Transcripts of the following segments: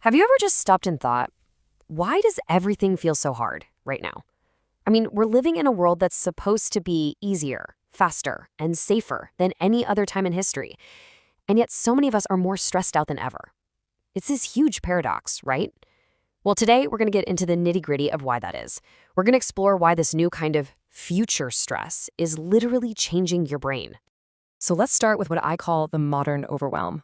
Have you ever just stopped and thought, why does everything feel so hard right now? I mean, we're living in a world that's supposed to be easier, faster, and safer than any other time in history. And yet so many of us are more stressed out than ever. It's this huge paradox, right? Well, today we're going to get into the nitty-gritty of why that is. We're going to explore why this new kind of future stress is literally changing your brain. So let's start with what I call the modern overwhelm.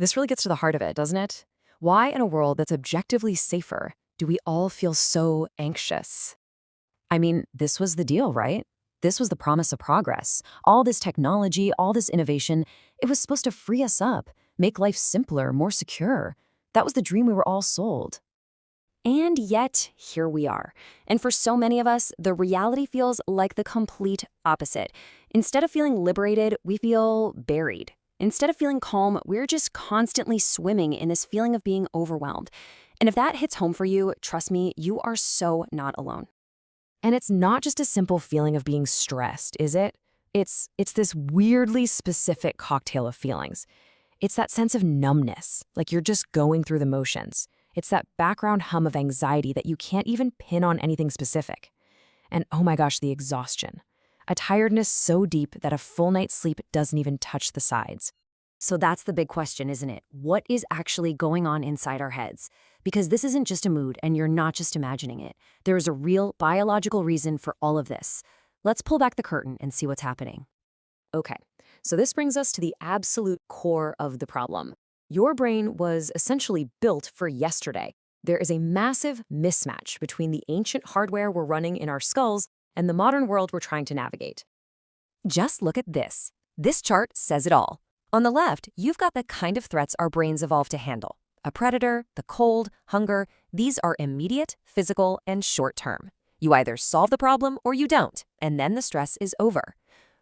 This really gets to the heart of it, doesn't it? Why, in a world that's objectively safer, do we all feel so anxious? I mean, this was the deal, right? This was the promise of progress. All this technology, all this innovation, it was supposed to free us up, make life simpler, more secure. That was the dream we were all sold. And yet, here we are. And for so many of us, the reality feels like the complete opposite. Instead of feeling liberated, we feel buried. Instead of feeling calm, we're just constantly swimming in this feeling of being overwhelmed. And if that hits home for you, trust me, you are so not alone. And it's not just a simple feeling of being stressed, is it? It's this weirdly specific cocktail of feelings. It's that sense of numbness, like you're just going through the motions. It's that background hum of anxiety that you can't even pin on anything specific. And oh my gosh, the exhaustion. A tiredness so deep that a full night's sleep doesn't even touch the sides. So that's the big question, isn't it? What is actually going on inside our heads? Because this isn't just a mood, and you're not just imagining it. There is a real biological reason for all of this. Let's pull back the curtain and see what's happening. Okay, so this brings us to the absolute core of the problem. Your brain was essentially built for yesterday. There is a massive mismatch between the ancient hardware we're running in our skulls and the modern world we're trying to navigate. Just look at this. This chart says it all. On the left, you've got the kind of threats our brains evolved to handle. A predator, the cold, hunger, these are immediate, physical, and short-term. You either solve the problem or you don't, and then the stress is over.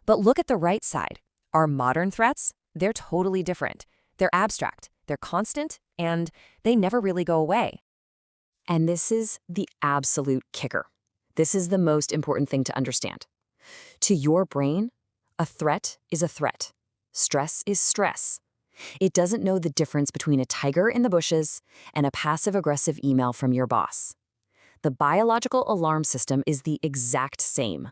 But look at the right side. Our modern threats, they're totally different. They're abstract, they're constant, and they never really go away. And this is the absolute kicker. This is the most important thing to understand. To your brain, a threat is a threat. Stress is stress. It doesn't know the difference between a tiger in the bushes and a passive-aggressive email from your boss. The biological alarm system is the exact same.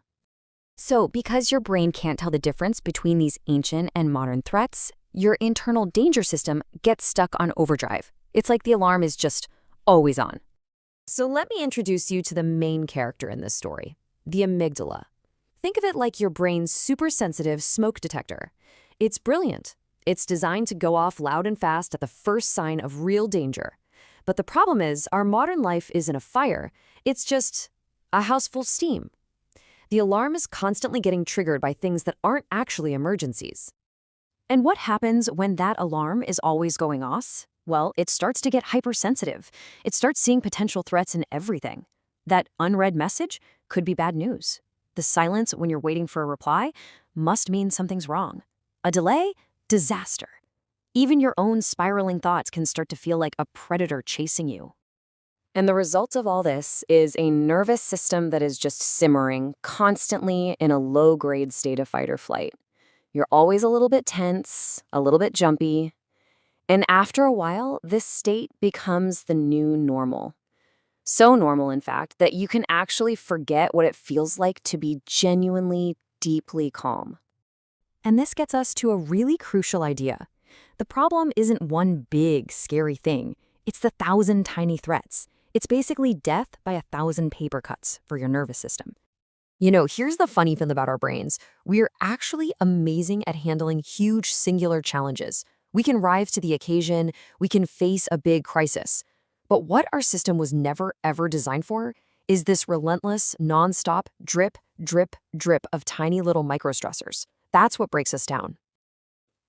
So, because your brain can't tell the difference between these ancient and modern threats, your internal danger system gets stuck on overdrive. It's like the alarm is just always on. So let me introduce you to the main character in this story, the amygdala. Think of it like your brain's super-sensitive smoke detector. It's brilliant. It's designed to go off loud and fast at the first sign of real danger. But the problem is, our modern life isn't a fire. It's just a house full of steam. The alarm is constantly getting triggered by things that aren't actually emergencies. And what happens when that alarm is always going off? Well, it starts to get hypersensitive. It starts seeing potential threats in everything. That unread message could be bad news. The silence when you're waiting for a reply must mean something's wrong. A delay? Disaster. Even your own spiraling thoughts can start to feel like a predator chasing you. And the result of all this is a nervous system that is just simmering, constantly in a low-grade state of fight or flight. You're always a little bit tense, a little bit jumpy. And after a while, this state becomes the new normal. So normal, in fact, that you can actually forget what it feels like to be genuinely, deeply calm. And this gets us to a really crucial idea. The problem isn't one big, scary thing. It's the 1,000 tiny threats. It's basically death by 1,000 paper cuts for your nervous system. You know, here's the funny thing about our brains. We're actually amazing at handling huge singular challenges. We can rise to the occasion, we can face a big crisis. But what our system was never, ever designed for is this relentless, nonstop drip, drip, drip of tiny little microstressors. That's what breaks us down.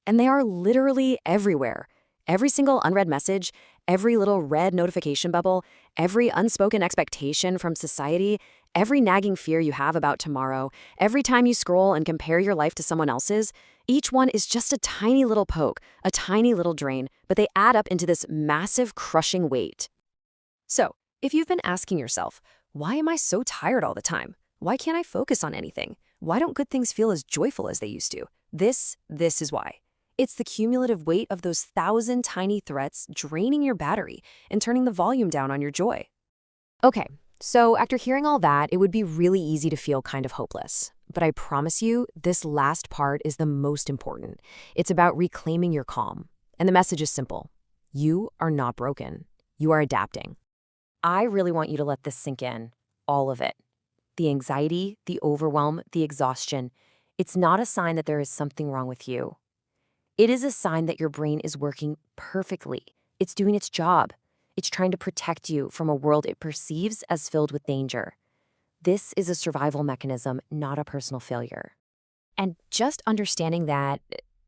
And they are literally everywhere. Every single unread message, every little red notification bubble, every unspoken expectation from society, every nagging fear you have about tomorrow, every time you scroll and compare your life to someone else's, each one is just a tiny little poke, a tiny little drain, but they add up into this massive crushing weight. So, if you've been asking yourself, why am I so tired all the time? Why can't I focus on anything? Why don't good things feel as joyful as they used to? This is why. It's the cumulative weight of those 1,000 tiny threats draining your battery and turning the volume down on your joy. Okay, so after hearing all that, it would be really easy to feel kind of hopeless. But I promise you, this last part is the most important. It's about reclaiming your calm. And the message is simple. You are not broken. You are adapting. I really want you to let this sink in, all of it. The anxiety, the overwhelm, the exhaustion. It's not a sign that there is something wrong with you. It is a sign that your brain is working perfectly. It's doing its job. It's trying to protect you from a world it perceives as filled with danger. This is a survival mechanism, not a personal failure. And just understanding that,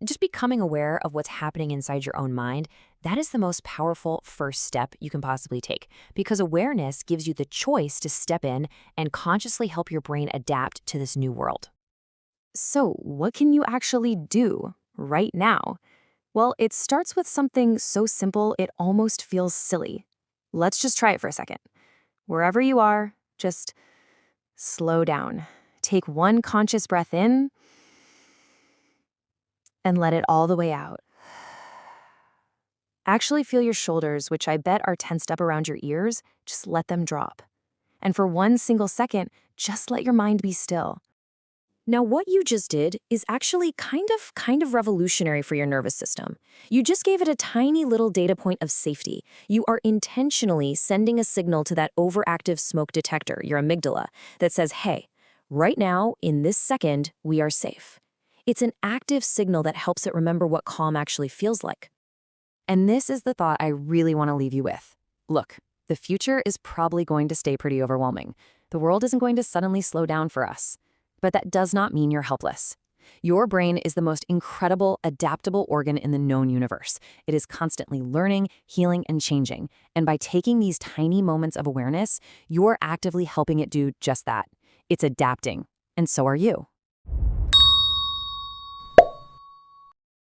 just becoming aware of what's happening inside your own mind, that is the most powerful first step you can possibly take, because awareness gives you the choice to step in and consciously help your brain adapt to this new world. So, what can you actually do right now? Well, it starts with something so simple it almost feels silly. Let's just try it for a second. Wherever you are, just slow down. Take one conscious breath in and let it all the way out. Actually feel your shoulders, which I bet are tensed up around your ears, just let them drop. And for one single second, just let your mind be still. Now, what you just did is actually kind of revolutionary for your nervous system. You just gave it a tiny little data point of safety. You are intentionally sending a signal to that overactive smoke detector, your amygdala, that says, hey, right now, in this second, we are safe. It's an active signal that helps it remember what calm actually feels like. And this is the thought I really want to leave you with. Look, the future is probably going to stay pretty overwhelming. The world isn't going to suddenly slow down for us. But that does not mean you're helpless. Your brain is the most incredible, adaptable organ in the known universe. It is constantly learning, healing, and changing. And by taking these tiny moments of awareness, you're actively helping it do just that. It's adapting. And so are you.